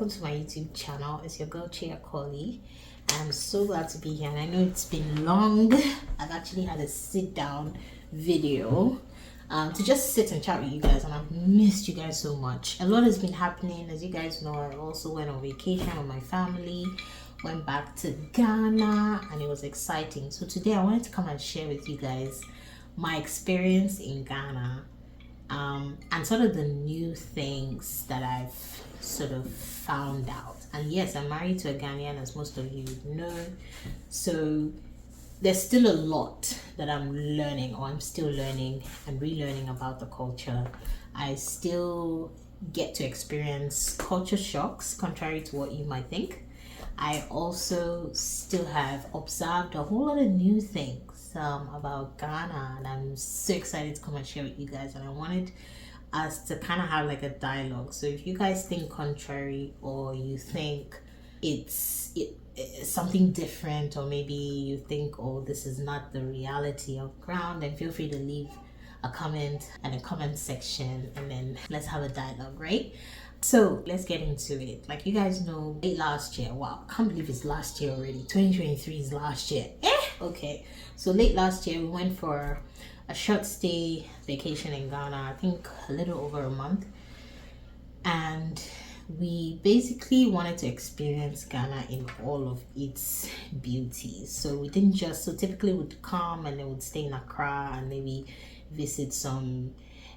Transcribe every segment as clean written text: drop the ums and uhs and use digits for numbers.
welcome to my YouTube channel. It's your girl Chia Collie. I'm so glad to be here, and I know it's been long. I've actually had a sit down video to just sit and chat with you guys, and I've missed you guys so much. A lot has been happening. As you guys know, I also went on vacation with my family, went back to Ghana, and it was exciting. So today I wanted to come and share with you guys my experience in Ghana, and sort of the new things that I've sort of found out. And yes, I'm married to a Ghanaian, as most of you know, so there's still a lot that I'm learning, or I'm still learning and relearning about the culture. I still get to experience culture shocks, contrary to what you might think. I also still have observed a whole lot of new things about Ghana, and I'm so excited to come and share with you guys. And I wanted us to kind of have like a dialogue. So if you guys think contrary, or you think it's something different, or maybe you think, oh, this is not the reality of ground, then feel free to leave a comment in the comment section, and then let's have a dialogue, right? So let's get into it. Like you guys know, late last year, wow, I can't believe it's last year already. 2023 is last year. Okay, so late last year we went for a short stay vacation in Ghana, I think a little over a month, and we basically wanted to experience Ghana in all of its beauties. So we didn't just, so typically we'd come and then we'd stay in Accra and maybe visit some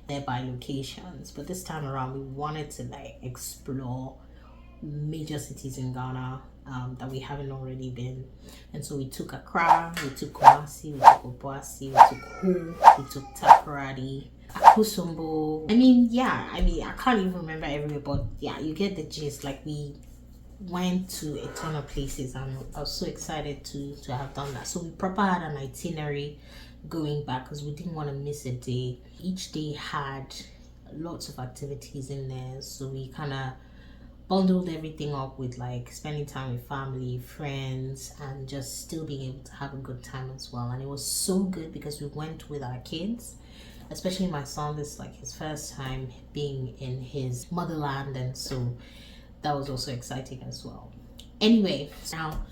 nearby locations, but this time around we wanted to like explore major cities in Ghana that we haven't already been. And so we took Accra, we took Kumasi, we took Obuasi, we took Ho, we took Takoradi, Akusumbo. I can't even remember everywhere, but yeah, you get the gist. Like we went to a ton of places, and I was so excited to have done that. So we proper had an itinerary going back, because we didn't want to miss a day. Each day had lots of activities in there, so we kind of bundled everything up with like spending time with family, friends, and just still being able to have a good time as well. And it was so good because we went with our kids, especially my son. This is like his first time being in his motherland, and so that was also exciting as well. Anyway, now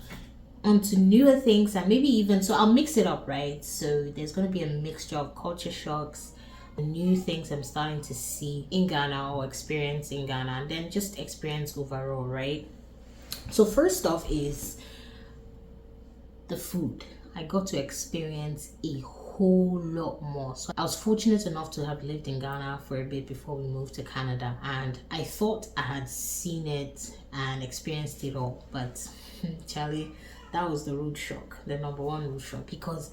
on to newer things, and maybe even, so I'll mix it up, right? So there's going to be a mixture of culture shocks, new things I'm starting to see in Ghana or experience in Ghana, and then just experience overall, right? So first off is the food. I got to experience a whole lot more. So I was fortunate enough to have lived in Ghana for a bit before we moved to Canada, and I thought I had seen it and experienced it all, but Charlie, that was the road shock, the number one road shock, because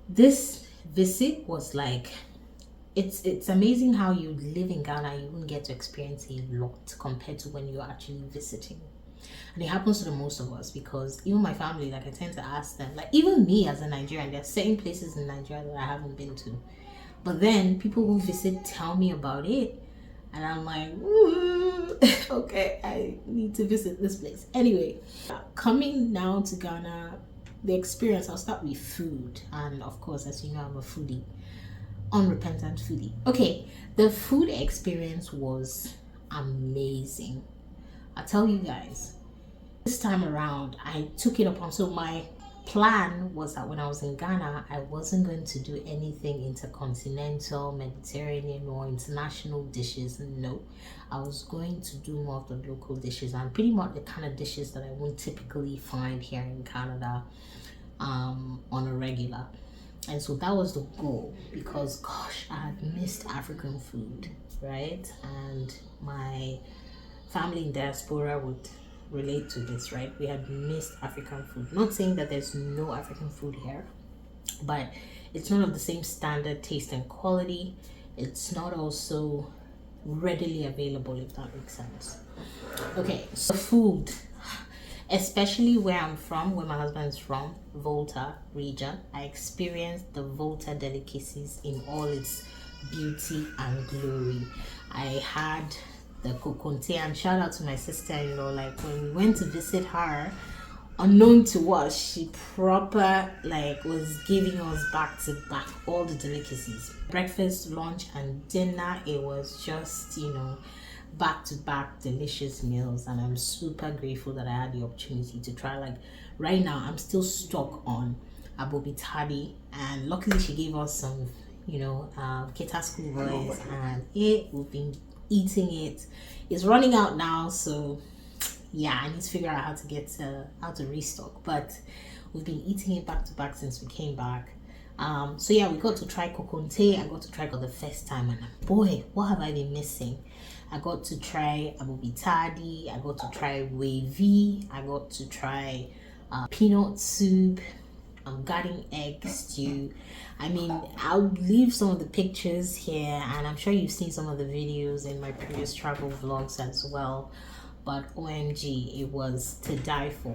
this visit was like, it's amazing how you live in Ghana, you wouldn't get to experience a lot compared to when you're actually visiting. And it happens to the most of us, because even my family, like I tend to ask them, like even me as a Nigerian, there are certain places in Nigeria that I haven't been to, but then people who visit tell me about it, and I'm like, okay, I need to visit this place. Anyway, coming now to Ghana, the experience, I'll start with food. And of course, as you know, I'm a foodie, unrepentant foodie. Okay, the food experience was amazing. I'll tell you guys, this time around, I took it upon. So my plan was that when I was in Ghana, I wasn't going to do anything intercontinental, Mediterranean, or international dishes. No, I was going to do more of the local dishes, and pretty much the kind of dishes that I won't typically find here in Canada on a regular. And so that was the goal, because gosh, I had missed African food, right? And my family in diaspora would relate to this, right? We had missed African food. Not saying that there's no African food here, but it's not of the same standard, taste, and quality. It's not also readily available, if that makes sense. Okay, so food, especially where I'm from, where my husband is from, Volta region, I experienced the Volta delicacies in all its beauty and glory. I had the kokonte, and shout out to my sister-in-law, like when we went to visit her, unknown to us, she proper like was giving us back to back all the delicacies, breakfast, lunch, and dinner. It was just, back-to-back delicious meals, and I'm super grateful that I had the opportunity to try. Like right now I'm still stuck on abobitadi, and luckily she gave us some, Keta school boys, and we've been eating it. It's running out now, so yeah, I need to figure out how to restock, but we've been eating it back to back since we came back. So yeah, we got to try kokonte. I got to try for the first time, and boy, what have I been missing? I got to try abobitadi, I got to try wavy, I got to try peanut soup, garden egg stew. I mean, I'll leave some of the pictures here, and I'm sure you've seen some of the videos in my previous travel vlogs as well. But OMG, it was to die for.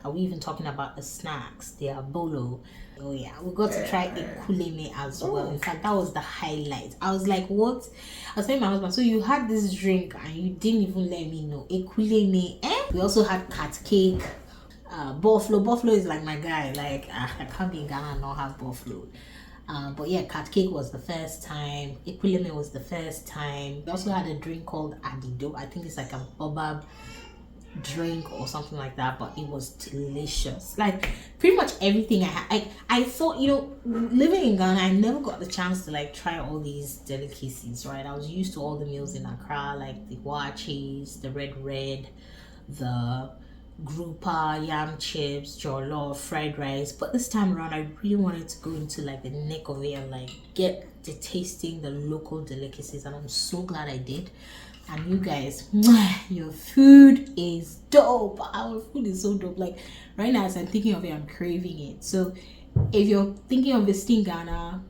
Are we even talking about the snacks? The abolo. Oh yeah, we got to try ekuleme as well. In fact, that was the highlight. I was like, what? I was telling my husband, so you had this drink and you didn't even let me know. Ekuleme, We also had cat cake. Buffalo is like my guy. Like, I can't be in Ghana and not have buffalo. But yeah, cat cake was the first time. Ekuleme was the first time. We also had a drink called adido. I think it's like a boba drink or something like that, but it was delicious. Like pretty much everything I had. I thought, living in Ghana, I never got the chance to like try all these delicacies, right? I was used to all the meals in Accra, like the wachis, the red, the grouper, yam chips, jollof, fried rice. But this time around, I really wanted to go into like the neck of it and like get to tasting the local delicacies, and I'm so glad I did. And you guys, your food is dope. Our food is so dope. Like right now, as I'm thinking of it, I'm craving it. So if you're thinking of visiting Ghana,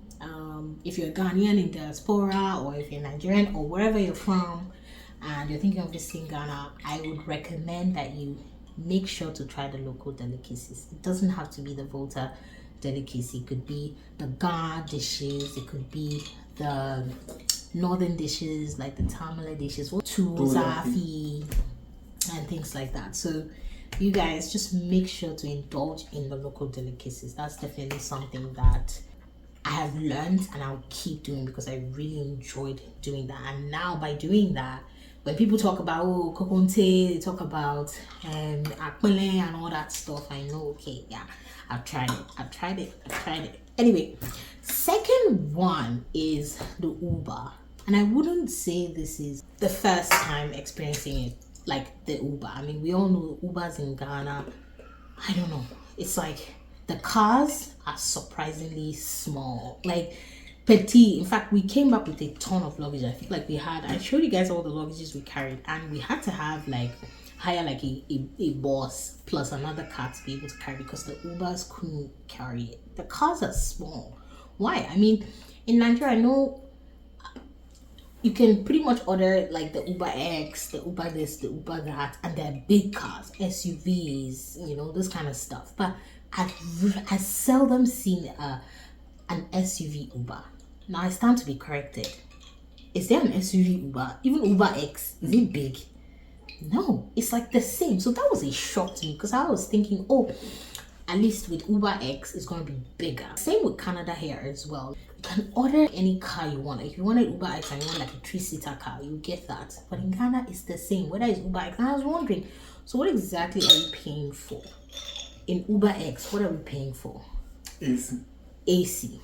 if you're Ghanaian in diaspora, or if you're Nigerian or wherever you're from, and you're thinking of visiting Ghana, I would recommend that you make sure to try the local delicacies. It doesn't have to be the Volta delicacy. It could be the Ga dishes. It could be the northern dishes, like the Tamale dishes, Zafi, and things like that. So you guys just make sure to indulge in the local delicacies. That's definitely something that I have learned and I'll keep doing, because I really enjoyed doing that. And now by doing that, when people talk about kokonte, they talk about akpele and all that stuff, I know, okay, yeah, I've tried it. Anyway, second one is the Uber. And I wouldn't say this is the first time experiencing it, like the Uber. I mean, we all know Ubers in Ghana. I don't know. It's like the cars are surprisingly small. Like petite. In fact, we came back with a ton of luggage. I think like I showed you guys all the luggages we carried, and we had to have hire a bus plus another car to be able to carry, because the Ubers couldn't carry it. The cars are small. Why? I mean, in Nigeria, I know you can pretty much order like the Uber X, the Uber this, the Uber that, and they're big cars, SUVs, this kind of stuff. But I've seldom seen an SUV Uber. Now I stand to be corrected. Is there an SUV Uber? Even Uber X, is it big? No, it's like the same. So that was a shock to me, because I was thinking, at least with Uber X, it's going to be bigger. Same with Canada here as well. You can order any car you want. If you want an Uber X and you want like a 3-seater car, you get that. But in Ghana, it's the same, whether it's Uber X. And I was wondering, so what exactly are you paying for? In Uber X, what are we paying for? AC.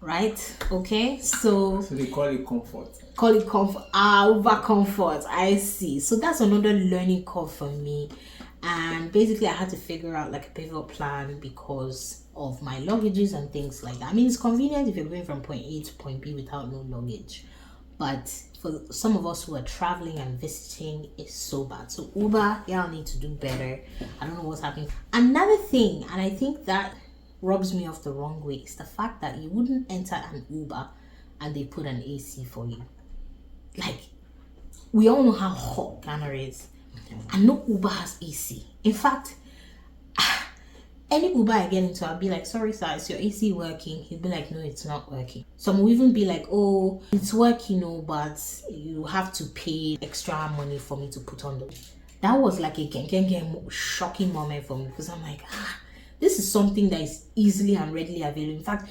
Right? Okay, so they call it comfort. Uber comfort. I see. So that's another learning curve for me. And basically I had to figure out like a pivot plan because of my luggages and things like that. I mean, it's convenient if you're going from point A to point B without no luggage, but for some of us who are traveling and visiting, it's so bad. So Uber, y'all need to do better. I don't know what's happening. Another thing, and I think that rubs me off the wrong way, is the fact that you wouldn't enter an Uber and they put an AC for you. Like, we all know how hot Ghana is, and no Uber has AC. In fact, any Uber I get into, I'll be like, sorry sir, is your AC working? He'll be like, no, it's not working. Some will even be like, oh, it's working, but you have to pay extra money for me to put on the... That was like a shocking moment for me, because I'm like, this is something that is easily and readily available. In fact,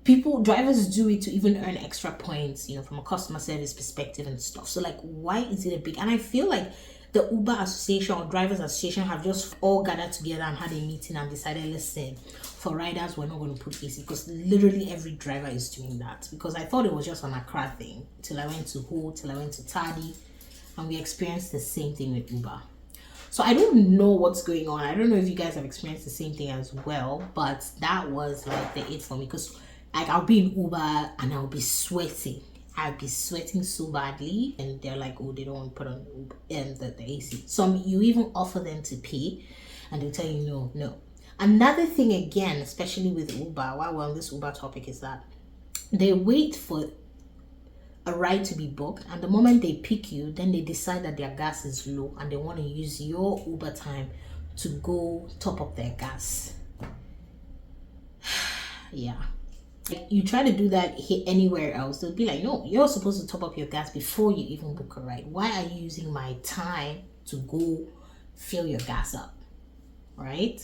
drivers do it to even earn extra points, you know, from a customer service perspective and stuff. So like, why is it a big? And I feel like the Uber Association or Drivers Association have just all gathered together and had a meeting and decided, listen, for riders, we're not going to put AC, because literally every driver is doing that. Because I thought it was just an Accra thing till I went to Ho, till I went to Tadi, and we experienced the same thing with Uber. So I don't know what's going on. I don't know if you guys have experienced the same thing as well, but that was like the it for me, because like I'll be in Uber and I'll be sweating. I'll be sweating so badly, and they're like, oh, they don't want to put on the AC. Some you even offer them to pay, and they'll tell you no. Another thing again, especially with Uber, while we're on this Uber topic, is that they wait for a ride to be booked, and the moment they pick you, then they decide that their gas is low and they want to use your Uber time to go top up their gas. Yeah. You try to do that here anywhere else, they'll be like, no, you're supposed to top up your gas before you even book a ride. Why are you using my time to go fill your gas up? Right?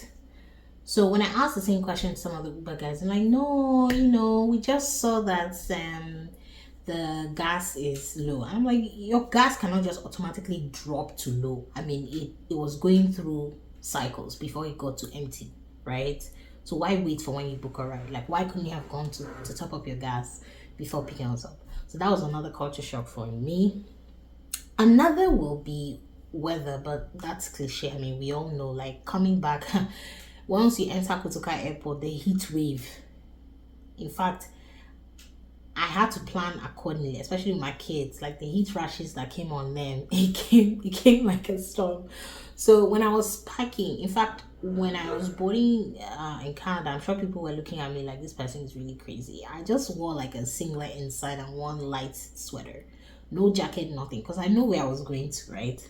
So when I asked the same question to some of the Uber guys, they're like, no, you know, we just saw that the gas is low. I'm like, your gas cannot just automatically drop to low. I mean, it was going through cycles before it got to empty, right? So why wait for when you book a ride? Like, why couldn't you have gone to top up your gas before picking us up? So that was another culture shock for me. Another will be weather, but that's cliche. I mean, we all know, like, coming back, once you enter Kotoka Airport, the heat wave. In fact, I had to plan accordingly, especially with my kids. Like, the heat rashes that came on them, it came like a storm. So when I was packing, in fact, when I was boarding in Canada, I'm sure people were looking at me like, this person is really crazy. I just wore like a singlet inside and one light sweater, no jacket, nothing, because I know where I was going to, right?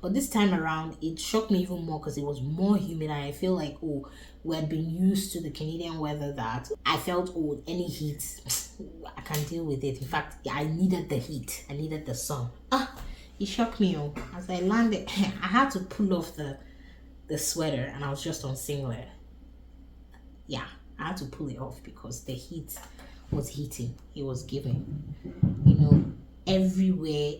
But this time around, it shocked me even more because it was more humid, and I feel like, oh, we had been used to the Canadian weather that I felt, oh, any heat, I can deal with it. In fact, I needed the heat, I needed the sun. It shocked me. Oh, as I landed, I had to pull off the sweater, and I was just on singlet. Yeah, I had to pull it off because the heat was hitting. It was giving, you know, everywhere.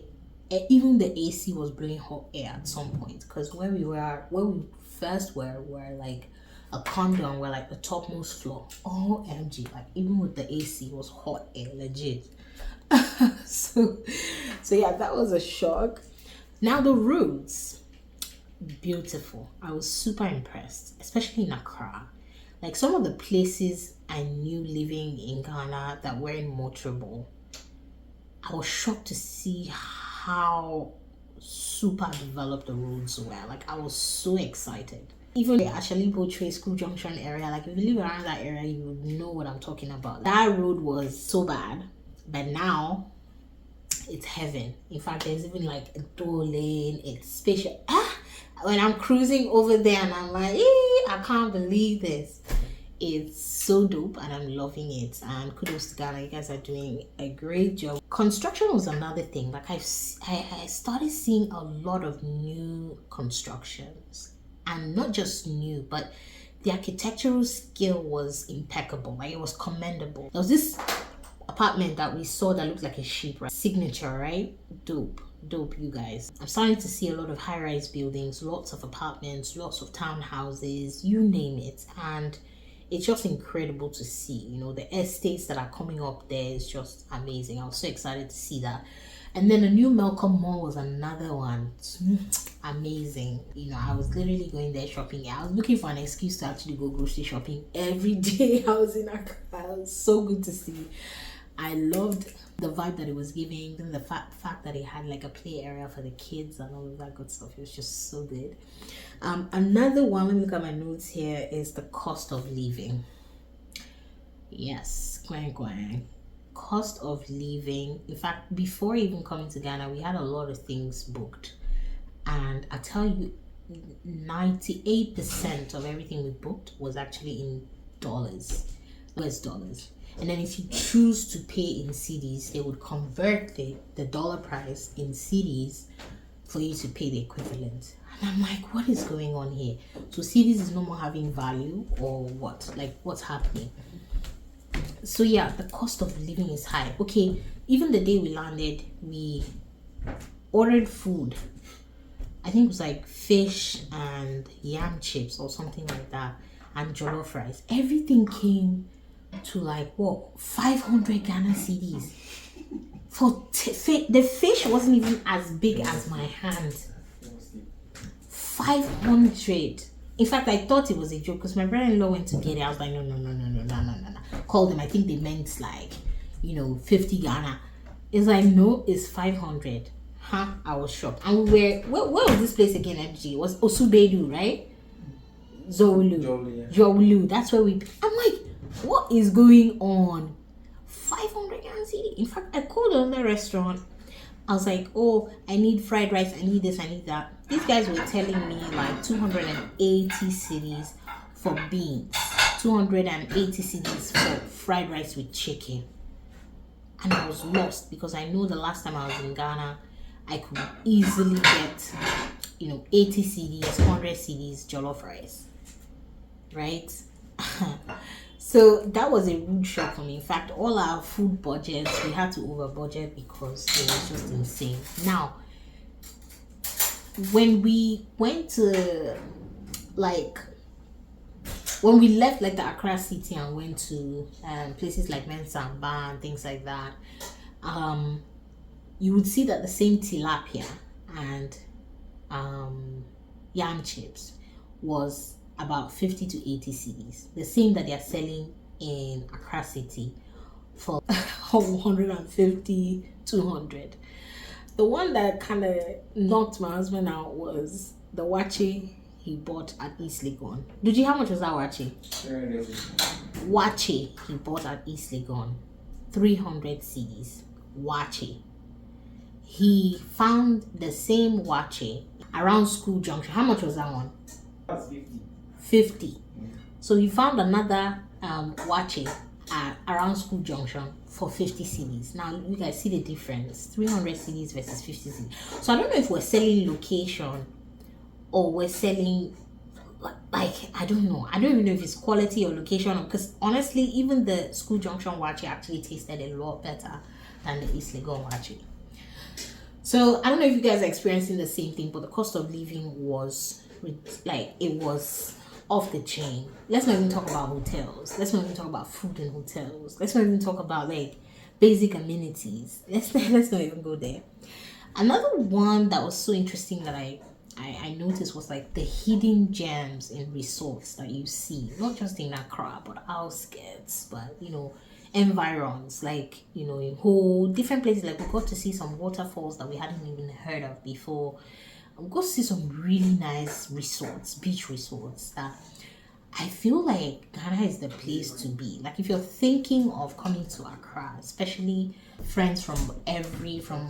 Even the AC was blowing hot air at some point, because where we first were like a condo, we're like the topmost floor. OMG, like even with the AC, it was hot air, legit. so yeah, that was a shock. Now the roads, beautiful. I was super impressed, especially in Accra. Like some of the places I knew living in Ghana that weren't motorable, I was shocked to see how super developed the roads were. Like, I was so excited. Even the Ashalibo Trade School Junction area, like if you live around that area, you would know what I'm talking about. That road was so bad, but now it's heaven. In fact, there's even like a dual lane. It's special. When I'm cruising over there and I'm like, I can't believe this. It's so dope and I'm loving it, and kudos to Ghana. You guys are doing a great job. Construction was another thing. Like I started seeing a lot of new constructions, and not just new, but the architectural skill was impeccable. Like, it was commendable. There was this apartment that we saw that looked like a ship, right? Signature, right? Dope, you guys. I'm starting to see a lot of high-rise buildings, lots of apartments, lots of townhouses, you name it, and it's just incredible to see. You know, the estates that are coming up there is just amazing. I was so excited to see that. And then the new Melcom Mall was another one. Amazing. You know, I was literally going there shopping. I was looking for an excuse to actually go grocery shopping every day. I was in Accra. It was so good to see. I loved the vibe that it was giving, then the fact that it had like a play area for the kids and all of that good stuff. It was just so good. Another one, let me look at my notes here, is the cost of living. Yes, quang. Cost of living. In fact, before even coming to Ghana, we had a lot of things booked, and I tell you, 98% of everything we booked was actually in dollars, US dollars. And then if you choose to pay in cedis, they would convert the dollar price in cedis for you to pay the equivalent. And I'm like, what is going on here? So cedis is no more having value, or what? Like, what's happening? So yeah, the cost of living is high. Okay, even the day we landed, we ordered food. I think it was like fish and yam chips or something like that, and jollof rice. Everything came to like what, 500 Ghana cedis. The fish wasn't even as big as my hand. 500. In fact, I thought it was a joke because my brother-in-law went to get it. I was like, no, no, no, no, no, no, no, no, no. Called them. I think they meant like, 50 Ghana. It's like, no, it's 500. Huh? I was shocked. And where was this place again, MG? It was Osubedu, right? Zowulu. That's where I'm like, what is going on? 500 Ghana cedi. In fact, I called another restaurant. I was like, oh, I need fried rice, I need this, I need that. These guys were telling me like 280 cedis for beans, 280 cedis for fried rice with chicken. And I was lost because I know the last time I was in Ghana, I could easily get, 80 cedis, 100 cedis jollof rice, right? So that was a rude shock for me. In fact, all our food budgets, we had to over budget because it was just insane. Now, when we went to when we left like the Accra city and went to places like Mensamba and things like that, you would see that the same tilapia and yam chips was about 50 to 80 cedis, the same that they are selling in Accra city for 150, 200. The one that kind of knocked my husband out was the wache he bought at East Legon. Did you, how much was that wache? Wache he bought at East Legon, 300 cedis. Wache. He found the same wache around School Junction. How much was that one? That's 50. So he found another wache at around School Junction for 50 cedis. Now you guys see the difference, 300 cedis versus 50 cedis. So I don't know if we're selling location or we're selling like, I don't know. I don't even know if it's quality or location, because honestly, even the School Junction wache actually tasted a lot better than the East Legon wache. So I don't know if you guys are experiencing the same thing, but the cost of living was like, it was off the chain. Let's not even talk about hotels. Let's not even talk about food in hotels. Let's not even talk about like basic amenities. Let's not even go there. Another one that was so interesting that I noticed was like the hidden gems in resorts that you see, not just in Accra but outskirts, but environs, like in whole different places. Like we got to see some waterfalls that we hadn't even heard of before. We got to see some really nice resorts, beach resorts, that I feel like Ghana is the place to be. Like if you're thinking of coming to Accra, especially friends from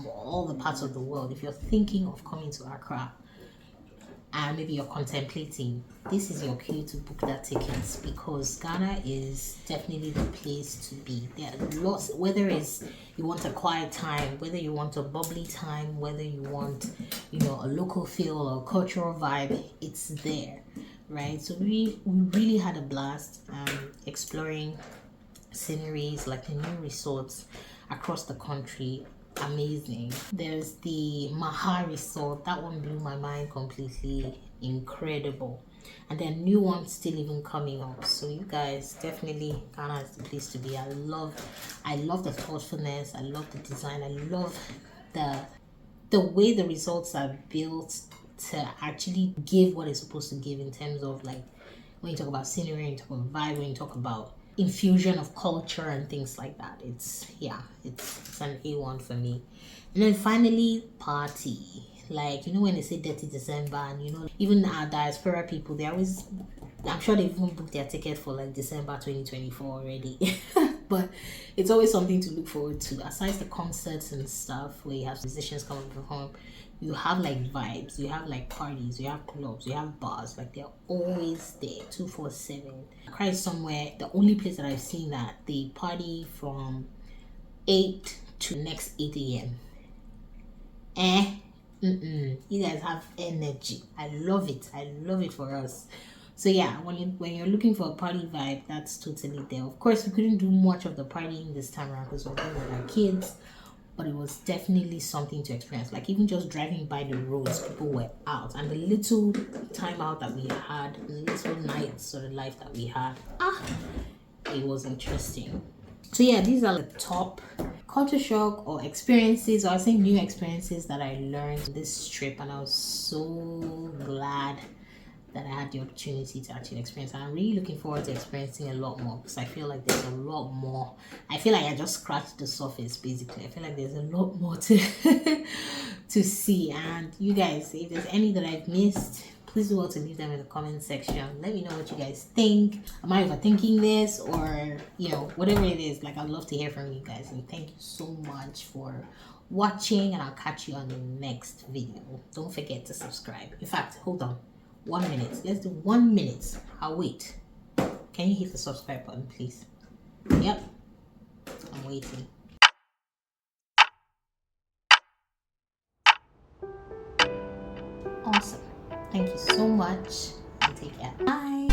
all the parts of the world, if you're thinking of coming to Accra and maybe you're contemplating, this is your cue to book that tickets, because Ghana is definitely the place to be. There are lots, whether it's you want a quiet time, whether you want a bubbly time, whether you want a local feel or cultural vibe, it's there, right? So we really had a blast exploring sceneries, like the new resorts across the country. Amazing. There's the Maha Resort. That one blew my mind completely. Incredible. And there are new ones still even coming up. So you guys, definitely Ghana is the place to be. I love the thoughtfulness. I love the design. I love the way the resorts are built to actually give what it's supposed to give in terms of, like, when you talk about scenery, when you talk about vibe, when you talk about infusion of culture and things like that. It's an A1 for me. And then finally, party. Like, when they say Dirty December, and even our diaspora people, they always, I'm sure they've even booked their ticket for like December 2024 already. But it's always something to look forward to. Aside the concerts and stuff where you have musicians come and perform, you have like vibes, you have like parties, you have clubs, you have bars. Like, they're always there 247. Accra is somewhere, the only place that I've seen that they party from 8 to next 8 a.m. You guys have energy. I love it for us. So yeah, when you're looking for a party vibe, that's totally there. Of course, we couldn't do much of the partying this time around because we're there with our kids, but it was definitely something to experience. Like even just driving by the roads, people were out, and the little time out that we had, the little nights of the life that we had, it was interesting. So yeah, these are the top culture shock or experiences, or I think new experiences that I learned this trip, and I was so glad that I had the opportunity to actually experience. And I'm really looking forward to experiencing a lot more because I feel like there's a lot more. I feel like I just scratched the surface basically. I feel like there's a lot more to to see. And you guys, if there's any that I've missed, please do well to leave them in the comment section. Let me know what you guys think. Am I overthinking this, or whatever it is? Like, I'd love to hear from you guys. And thank you so much for watching, and I'll catch you on the next video. Don't forget to subscribe. In fact, hold on. 1 minute. Let's do 1 minute. I'll wait. Can you hit the subscribe button, please? Yep. I'm waiting. Awesome. Thank you so much. And take care. Bye.